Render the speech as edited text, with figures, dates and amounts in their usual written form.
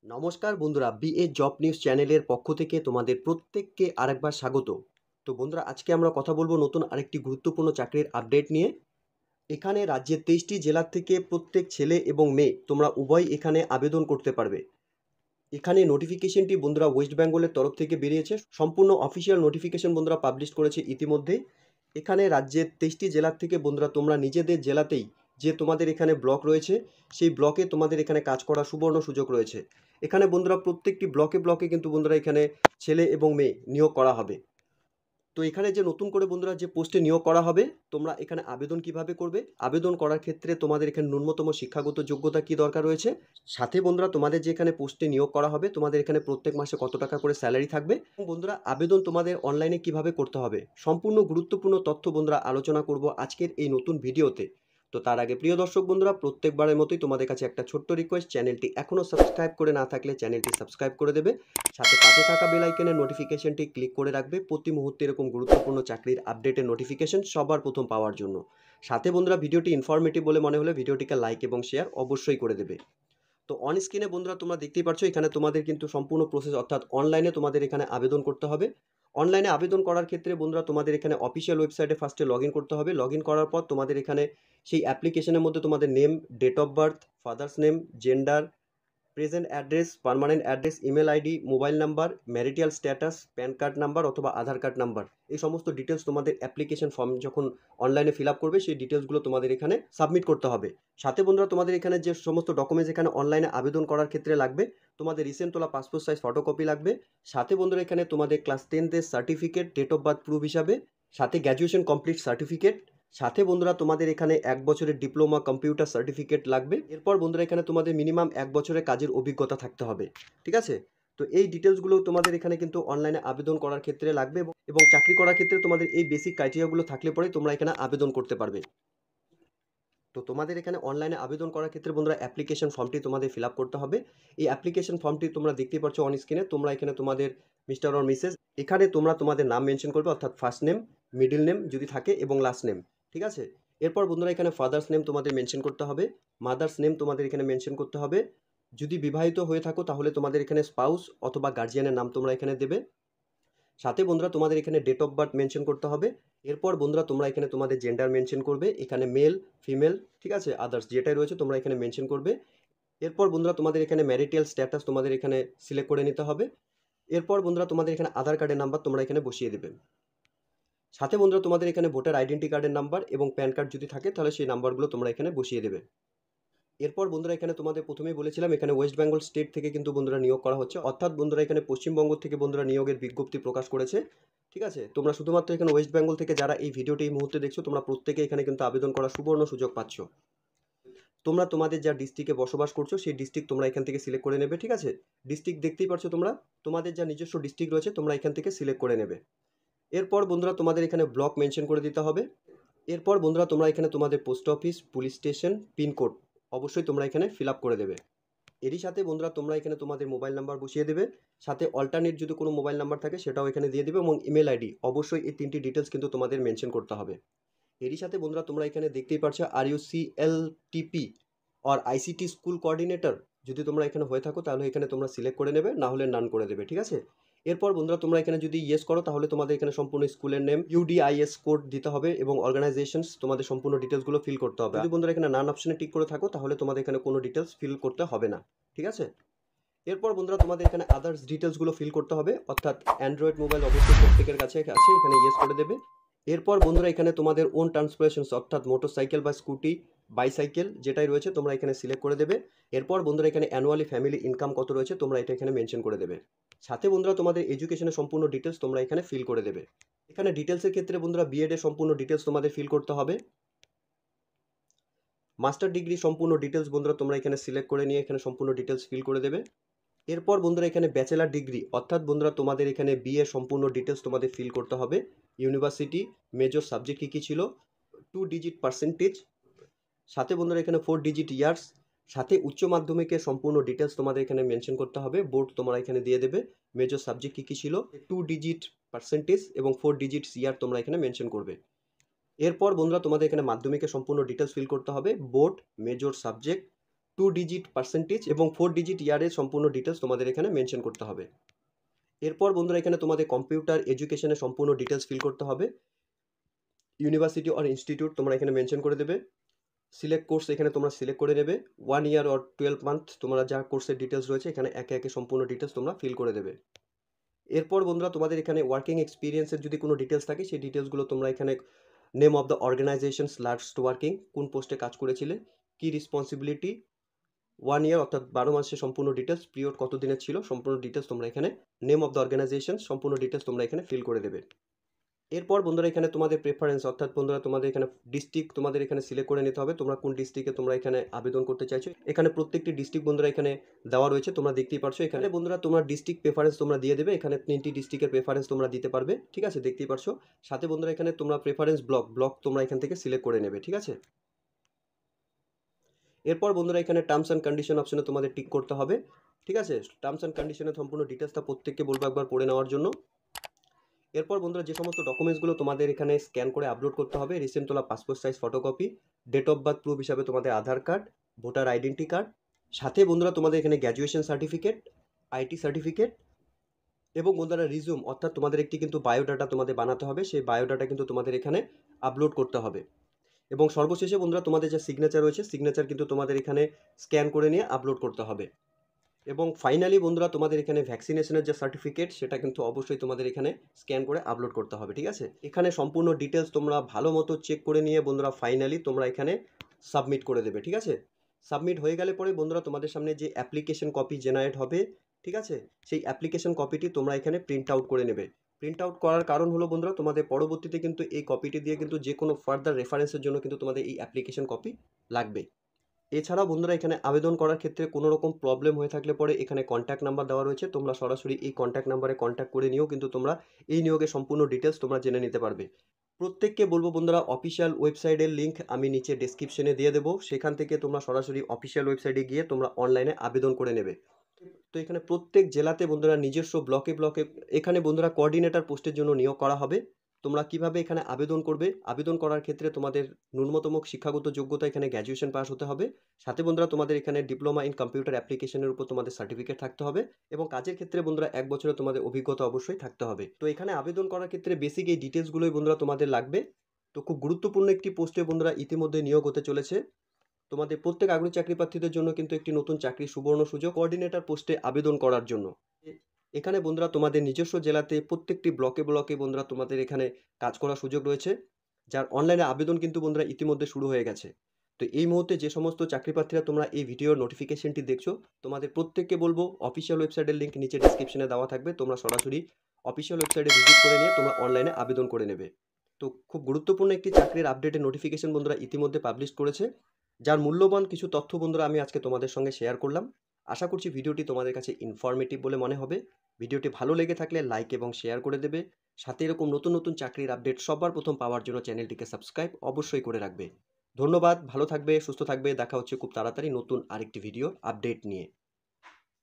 নমস্কার বন্ধুরা, BA job news চ্যানেলের পক্ষ থেকে তোমাদের প্রত্যেককে আরেকবার স্বাগত। তো বন্ধুরা, আজকে আমরা কথা বলবো নতুন আরেকটি গুরুত্বপূর্ণ চাকরির আপডেট নিয়ে। এখানে রাজ্যের 23টি জেলার থেকে প্রত্যেক ছেলে এবং মেয়ে তোমরা উভয় এখানে আবেদন করতে পারবে। এখানে নোটিফিকেশনটি বন্ধুরা ওয়েস্ট বেঙ্গলের তরফ থেকে বেরিয়েছে, সম্পূর্ণ অফিসিয়াল নোটিফিকেশন বন্ধুরা পাবলিশ করেছে ইতিমধ্যে। এখানে রাজ্যের 23টি জেলার থেকে বন্ধুরা তোমরা নিজেদের জেলাতেই যে তোমাদের এখানে ব্লক রয়েছে সেই ব্লকে তোমাদের এখানে কাজ করার সুবর্ণ সুযোগ রয়েছে। এখানে বন্ধুরা প্রত্যেকটি ব্লকে ব্লকে কিন্তু বন্ধুরা এখানে ছেলে এবং মেয়ে নিয়োগ করা হবে। তো এখানে যে নতুন করে বন্ধুরা যে পোস্টে নিয়োগ করা হবে, তোমরা এখানে আবেদন কিভাবে করবে, আবেদন করার ক্ষেত্রে তোমাদের এখানে ন্যূনতম শিক্ষাগত যোগ্যতা কি দরকার রয়েছে, সাথে বন্ধুরা তোমাদের যে এখানে পোস্টে নিয়োগ করা হবে তোমাদের এখানে প্রত্যেক মাসে কত টাকা করে স্যালারি থাকবে, এবং বন্ধুরা আবেদন তোমাদের অনলাইনে কিভাবে করতে হবে, সম্পূর্ণ গুরুত্বপূর্ণ তথ্য বন্ধুরা আলোচনা করব আজকের এই নতুন ভিডিওতে। তো তার আগে প্রিয় দর্শক বন্ধুরা, প্রত্যেকবারের মতোই তোমাদের কাছে একটা ছোট্ট রিকোয়েস্ট, চ্যানেলটি এখনও সাবস্ক্রাইব করে না থাকলে চ্যানেলটি সাবস্ক্রাইব করে দেবে, সাথে পাশে থাকা বেল আইকনের নোটিফিকেশনটি ক্লিক করে রাখবে প্রতি মুহূর্তে এরকম গুরুত্বপূর্ণ চাকরির আপডেটের নোটিফিকেশন সবার প্রথম পাওয়ার জন্য। সাথে বন্ধুরা ভিডিওটি ইনফরমেটিভ বলে মনে হলে ভিডিওটিকে লাইক এবং শেয়ার অবশ্যই করে দেবে। তো অন স্ক্রিনে বন্ধুরা তোমরা দেখতেই পাচ্ছ, এখানে তোমাদের কিন্তু সম্পূর্ণ প্রসেস, অর্থাৎ অনলাইনে তোমাদের এখানে আবেদন করতে হবে। অনলাইনে আবেদন করার ক্ষেত্রে বন্ধুরা তোমাদের এখানে অফিসিয়াল ওয়েবসাইটে ফার্স্টে লগ ইন করতে হবে। লগ ইন করার পর তোমাদের এখানে সেই অ্যাপ্লিকেশনের মধ্যে তোমাদের name, date of birth, father's name, gender, present address, permanent address, email ID, mobile number, marital status, PAN card number অথবা আধার কার্ড নাম্বার, এই সমস্ত ডিটেলস তোমাদের অ্যাপ্লিকেশন ফর্ম যখন অনলাইনে ফিল আপ করবে সেই ডিটেলসগুলো তোমাদের এখানে সাবমিট করতে হবে। সাথে বন্ধুরা তোমাদের এখানে যে সমস্ত ডকুমেন্টস এখানে অনলাইনে আবেদন করার ক্ষেত্রে লাগবে, তোমাদের রিসেন্ট তোলা পাসপোর্ট সাইজ ফটোকপি লাগবে, সাথে বন্ধুরা এখানে তোমাদের class 10th certificate, date of birth proof হিসাবে, সাথে গ্র্যাজুয়েশন কমপ্লিট সার্টিফিকেট, সাথে বন্ধুরা তোমাদের এখানে 1 বছরের ডিপ্লোমা কম্পিউটার সার্টিফিকেট লাগবে। এরপর বন্ধুরা এখানে তোমাদের মিনিমাম 1 বছরের কাজের অভিজ্ঞতা থাকতে হবে। ঠিক আছে? তো এই ডিটেলসগুলো তোমাদের এখানে কিন্তু অনলাইনে আবেদন করার ক্ষেত্রে লাগবে, এবং চাকরি করার ক্ষেত্রে তোমাদের এই বেসিক ক্রাইটেরিয়াগুলো থাকলে পরেই তোমরা এখানে আবেদন করতে পারবে। তো তোমাদের এখানে অনলাইনে আবেদন করার ক্ষেত্রে বন্ধুরা অ্যাপ্লিকেশন ফর্মটি তোমাদের ফিল আপ করতে হবে। এই অ্যাপ্লিকেশন ফর্মটি তোমরা দেখতেই পাচ্ছ অন স্ক্রিনে। তোমরা এখানে তোমাদের মিস্টার অর মিসেস, এখানে তোমরা তোমাদের নাম মেনশন করবে, অর্থাৎ ফার্স্ট নেম, মিডল নেম যদি থাকে এবং লাস্ট নেম। ঠিক আছে? এরপর বন্ধুরা এখানে ফাদার্স নেম তোমাদের মেনশন করতে হবে, মাদার্স নেম তোমাদের এখানে মেনশন করতে হবে। যদি বিবাহিত হয়ে থাকো তাহলে তোমাদের এখানে স্পাউস অথবা গার্জিয়ানের নাম তোমরা এখানে দেবে। সাথে বন্ধুরা তোমাদের এখানে ডেট অফ বার্থ মেনশন করতে হবে। এরপর বন্ধুরা তোমরা এখানে তোমাদের জেন্ডার মেনশন করবে, এখানে মেল, ফিমেল, ঠিক আছে, আদার্স যেটাই রয়েছে তোমরা এখানে মেনশন করবে। এরপর বন্ধুরা তোমাদের এখানে ম্যারিটাল স্ট্যাটাস তোমাদের এখানে সিলেক্ট করে নিতে হবে। এরপর বন্ধুরা তোমাদের এখানে আধার কার্ডের নাম্বার তোমরা এখানে বসিয়ে দেবে। সাথে বন্ধুরা তোমাদের এখানে ভোটার আইডেন্টি কার্ডের নাম্বার এবং প্যান কার্ড যদি থাকে তাহলে সেই নাম্বারগুলো তোমরা এখানে বসিয়ে দেবে। এরপর বন্ধুরা এখানে তোমাদের প্রথমেই বলেছিলাম এখানে ওয়েস্ট বেঙ্গল স্টেট থেকে কিন্তু বন্ধুরা নিয়োগ করা হচ্ছে, অর্থাৎ বন্ধুরা এখানে পশ্চিমবঙ্গ থেকে বন্ধুরা নিয়োগের বিজ্ঞপ্তি প্রকাশ করেছে। ঠিক আছে? তোমরা শুধুমাত্র এখানে ওয়েস্ট বেঙ্গল থেকে যারা এই ভিডিওটি এই মুহূর্তে দেখছো তোমরা প্রত্যেকে এখানে কিন্তু আবেদন করার সুবর্ণ সুযোগ পাচ্ছ। তোমরা তোমাদের যা ডিস্ট্রিক্টে বসবাস করছো সেই ডিস্ট্রিক্ট তোমরা এখান থেকে সিলেক্ট করে নেবে। ঠিক আছে? ডিস্ট্রিক্ট দেখতেই পারছো তোমরা, তোমাদের যা নিজস্ব ডিস্ট্রিক্ট রয়েছে তোমরা এখান থেকে সিলেক্ট করে নেবে। এরপর বন্ধুরা তোমাদের এখানে ব্লক মেনশন করে দিতে হবে। এরপর বন্ধুরা তোমরা এখানে তোমাদের post office, police station, pincode অবশ্যই তোমরা এখানে ফিল আপ করে দেবে। এরই সাথে বন্ধুরা তোমরা এখানে তোমাদের মোবাইল নাম্বার বসিয়ে দেবে, সাথে অল্টারনেট যদি কোনো মোবাইল নাম্বার থাকে সেটাও এখানে দিয়ে দেবে, এবং ইমেল আইডি অবশ্যই এই 3টি ডিটেলস কিন্তু তোমাদের মেনশন করতে হবে। এরই সাথে বন্ধুরা তোমরা এখানে দেখতেই পারছো RUCLTP আর ICT স্কুল কোঅর্ডিনেটর যদি তোমরা এখানে হয়ে থাকো তাহলে এখানে তোমরা সিলেক্ট করে নেবে, না হলে নান করে দেবে। ঠিক আছে? এরপর বন্ধুরা তোমরা এখানে যদি ইয়েস করো তাহলে তোমাদের এখানে সম্পূর্ণ স্কুলের নেম, UDIS কোড দিতে হবে এবং অর্গানাইজেশনস তোমাদের সম্পূর্ণ ডিটেলসগুলো ফিল করতে হবে। যদি বন্ধুরা এখানে নান অপশনে টিক করে থাকো তাহলে তোমাদের এখানে কোনো ডিটেলস ফিল করতে হবে না। ঠিক আছে? এরপর বন্ধুরা তোমাদের এখানে আদার্স ডিটেলসগুলো ফিল করতে হবে, অর্থাৎ অ্যান্ড্রয়েড মোবাইল অবশ্যই প্রত্যেকের কাছে আছে, এখানে ইয়েস করে দেবে। এরপর বন্ধুরা এখানে তোমাদের ওন ট্রান্সপোর্টেশনস, অর্থাৎ মোটরসাইকেল বা স্কুটি, বাইসাইকেল যেটাই রয়েছে তোমরা এখানে সিলেক্ট করে দেবে। এরপর বন্ধুরা এখানে অ্যানুয়ালি ফ্যামিলি ইনকাম কত রয়েছে তোমরা এটা এখানে মেনশন করে দেবে। সাথে বন্ধুরা তোমাদের এডুকেশনের সম্পূর্ণ ডিটেলস তোমরা এখানে ফিল করে দেবে। এখানে ডিটেলসের ক্ষেত্রে বন্ধুরা বিএড এর সম্পূর্ণ ডিটেলস তোমাদের ফিল করতে হবে। মাস্টার ডিগ্রি সম্পূর্ণ ডিটেলস বন্ধুরা তোমরা এখানে সিলেক্ট করে নিয়ে এখানে সম্পূর্ণ ডিটেলস ফিল করে দেবে। এরপর বন্ধুরা এখানে ব্যাচেলার ডিগ্রি, অর্থাৎ বন্ধুরা তোমাদের এখানে বিএ সম্পূর্ণ ডিটেলস তোমাদের ফিল করতে হবে। ইউনিভার্সিটি, মেজর সাবজেক্ট কী কী ছিল, 2 ডিজিট পার্সেন্টেজ, সাথে বন্ধুরা এখানে 4 ডিজিট ইয়ার্স, সাথে উচ্চ মাধ্যমিকের সম্পূর্ণ ডিটেলস তোমাদের এখানে মেনশন করতে হবে। বোর্ড তোমরা এখানে দিয়ে দেবে, মেজর সাবজেক্ট কী কী ছিল, 2 ডিজিট পার্সেন্টেজ এবং 4 ডিজিট ইয়ার তোমরা এখানে মেনশন করবে। এরপর বন্ধুরা তোমাদের এখানে মাধ্যমিকের সম্পূর্ণ ডিটেলস ফিল করতে হবে, board, major subject, 2 digit percentage এবং 4 ডিজিট ইয়ারের সম্পূর্ণ ডিটেলস তোমাদের এখানে মেনশন করতে হবে। এরপর বন্ধুরা এখানে তোমাদের কম্পিউটার এডুকেশনের সম্পূর্ণ ডিটেলস ফিল করতে হবে। ইউনিভার্সিটি অর ইনস্টিটিউট তোমরা এখানে মেনশন করে দেবে। সিলেক্ট কোর্স এখানে তোমরা সিলেক্ট করে নেবে। 1 ইয়ার অর 12 মান্থ তোমরা যা কোর্সের ডিটেলস রয়েছে এখানে একে একে সম্পূর্ণ ডিটেলস তোমরা ফিল করে দেবে। এরপর বন্ধুরা তোমাদের এখানে ওয়ার্কিং এক্সপিরিয়েন্সের যদি কোনো ডিটেলস থাকে সেই ডিটেলসগুলো তোমরা এখানে name of the organisations last working, কোন পোস্টে কাজ করেছিলে, কি রেসপন্সিবিলিটি, 1 ইয়ার অর্থাৎ 12 মাসের সম্পূর্ণ ডিটেলস, পিরিয়ড কত দিনের ছিল সম্পূর্ণ ডিটেলস তোমরা এখানে, নেম অফ দ্য অর্গানাইজেশন সম্পূর্ণ ডিটেলস তোমরা এখানে ফিল করে দেবে। এরপর বন্ধুরা এখানে তোমাদের প্রেফারেন্স অর্থাৎ বন্ধুরা তোমাদের এখানে ডিস্ট্রিক্ট তোমাদের এখানে সিলেক্ট করে নিতে হবে, তোমরা কোন ডিস্ট্রিক্টে তোমরা এখানে আবেদন করতে চাইছো। এখানে প্রত্যেকটি ডিস্ট্রিক্ট বন্ধুরা এখানে দেওয়া রয়েছে, তোমরা দেখতেই পারছো। এখানে বন্ধুরা তোমরা ডিস্ট্রিক্ট প্রেফারেন্স তোমরা দিয়ে দেবে, এখানে 3টি ডিস্ট্রিক্টের প্রেফারেন্স তোমরা দিতে পারবে, ঠিক আছে, দেখতেই পারছো। সাথে বন্ধুরা এখানে তোমরা প্রেফারেন্স ব্লক তোমরা এখান থেকে সিলেক্ট করে নেবে, ঠিক আছে। এরপর বন্ধুরা এখানে টার্মস অ্যান্ড কন্ডিশন অপশনে তোমাদের টিক করতে হবে, ঠিক আছে। টার্মস অ্যান্ড কন্ডিশনের সম্পূর্ণ ডিটেলসটা প্রত্যেককে বলবো একবার পড়ে নেওয়ার জন্য। এরপর বন্ধুরা যে সমস্ত ডকুমেন্টসগুলো তোমাদের এখানে স্ক্যান করে আপলোড করতে হবে, রিসেন্ট তোলা passport size photocopy, date of birth proof হিসাবে তোমাদের Aadhaar card, voter identity card, সাথে বন্ধুরা তোমাদের এখানে গ্র্যাজুয়েশন সার্টিফিকেট, আইটি সার্টিফিকেট এবং বন্ধুরা রিজিউম অর্থাৎ তোমাদের একটি কিন্তু বায়োডাটা তোমাদের বানাতে হবে, সেই বায়োডাটা কিন্তু তোমাদের এখানে আপলোড করতে হবে। এবং সর্বশেষে বন্ধুরা তোমাদের যে সিগনেচার রয়েছে সিগনেচার কিন্তু তোমাদের এখানে স্ক্যান করে নিয়ে আপলোড করতে হবে। এবং ফাইনালি বন্ধুরা তোমাদের এখানে ভ্যাকসিনেশনের যে সার্টিফিকেট সেটা কিন্তু অবশ্যই তোমাদের এখানে স্ক্যান করে আপলোড করতে হবে, ঠিক আছে। এখানে সম্পূর্ণ ডিটেলস তোমরা ভালো মতো চেক করে নিয়ে বন্ধুরা ফাইনালি তোমরা এখানে সাবমিট করে দেবে, ঠিক আছে। সাবমিট হয়ে গেলে পরে বন্ধুরা তোমাদের সামনে যে অ্যাপ্লিকেশন কপি জেনারেট হবে, ঠিক আছে, সেই অ্যাপ্লিকেশন কপিটি তোমরা এখানে প্রিন্ট আউট করে নেবে। প্রিন্ট আউট করার কারণ হলো বন্ধুরা তোমাদের পরবর্তীতে কিন্তু এই কপিটি দিয়ে কিন্তু যে কোনো ফার্দার রেফারেন্সের জন্য কিন্তু তোমাদের এই অ্যাপ্লিকেশন কপি লাগবে। এছাড়াও বন্ধুরা এখানে আবেদন করার ক্ষেত্রে কোনো রকম প্রবলেম হয়ে থাকলে পরে এখানে কন্ট্যাক্ট নাম্বার দেওয়া রয়েছে, তোমরা সরাসরি এই কন্ট্যাক্ট নাম্বারে কন্ট্যাক্ট করে নিয়েও কিন্তু তোমরা এই নিয়োগের সম্পূর্ণ ডিটেলস তোমরা জেনে নিতে পারবে। প্রত্যেককে বলবো বন্ধুরা অফিসিয়াল ওয়েবসাইটের লিঙ্ক আমি নিচে ডেসক্রিপশনে দিয়ে দেবো, সেখান থেকে তোমরা সরাসরি অফিসিয়াল ওয়েবসাইটে গিয়ে তোমরা অনলাইনে আবেদন করে নেবে। তো এখানে প্রত্যেক জেলাতে বন্ধুরা নিজস্ব ব্লকে এখানে বন্ধুরা কোঅর্ডিনেটর পোস্টের জন্য নিয়োগ করা হবে। তোমরা কিভাবে এখানে আবেদন করবে, আবেদন করার ক্ষেত্রে তোমাদের ন্যূনতম শিক্ষাগত যোগ্যতা এখানে গ্র্যাজুয়েশন পাস হতে হবে। সাথে বন্ধুরা তোমাদের এখানে ডিপ্লোমা ইন কম্পিউটার অ্যাপ্লিকেশনের উপর তোমাদের সার্টিফিকেট থাকতে হবে এবং কাজের ক্ষেত্রে বন্ধুরা 1 বছরে তোমাদের অভিজ্ঞতা অবশ্যই থাকতে হবে। তো এখানে আবেদন করার ক্ষেত্রে বেসিক এই ডিটেলসগুলোই বন্ধুরা তোমাদের লাগবে। তো খুব গুরুত্বপূর্ণ একটি পোস্টে বন্ধুরা ইতিমধ্যে নিয়োগ হতে চলেছে। তোমাদের প্রত্যেক আগ্রহী চাকরি প্রার্থীদের জন্য কিন্তু একটি নতুন চাকরির সুবর্ণ সুযোগ কোঅর্ডিনেটর পোস্টে আবেদন করার জন্য। এখানে বন্ধুরা তোমাদের নিজস্ব জেলাতে প্রত্যেকটি ব্লকে বন্ধুরা তোমাদের এখানে কাজ করার সুযোগ রয়েছে, যার অনলাইনে আবেদন কিন্তু বন্ধুরা ইতিমধ্যে শুরু হয়ে গেছে। তো এই মুহূর্তে যে সমস্ত চাকরি প্রার্থীরা তোমরা এই ভিডিওর নোটিফিকেশনটি দেখছো, তোমাদের প্রত্যেককে বলবো অফিসিয়াল ওয়েবসাইটের লিঙ্ক নিচে ডেসক্রিপশনে দেওয়া থাকবে, তোমরা সরাসরি অফিসিয়াল ওয়েবসাইটে ভিজিট করে নিয়ে তোমরা অনলাইনে আবেদন করে নেবে। তো খুব গুরুত্বপূর্ণ একটি চাকরির আপডেটের নোটিফিকেশন বন্ধুরা ইতিমধ্যে পাবলিশ করেছে, যার মূল্যবান কিছু তথ্য বন্ধুরা আমি আজকে তোমাদের সঙ্গে শেয়ার করলাম। আশা করছি ভিডিওটি তোমাদের কাছে ইনফরমেটিভ বলে মনে হবে। ভিডিওটি ভালো লেগে থাকলে লাইক এবং শেয়ার করে দেবে। সাথে এরকম নতুন নতুন চাকরির আপডেট সবার প্রথম পাওয়ার জন্য চ্যানেলটিকে সাবস্ক্রাইব অবশ্যই করে রাখবে। ধন্যবাদ, ভালো থাকবে, সুস্থ থাকবে, দেখা হচ্ছে খুব তাড়াতাড়ি নতুন আরেকটি ভিডিও আপডেট নিয়ে।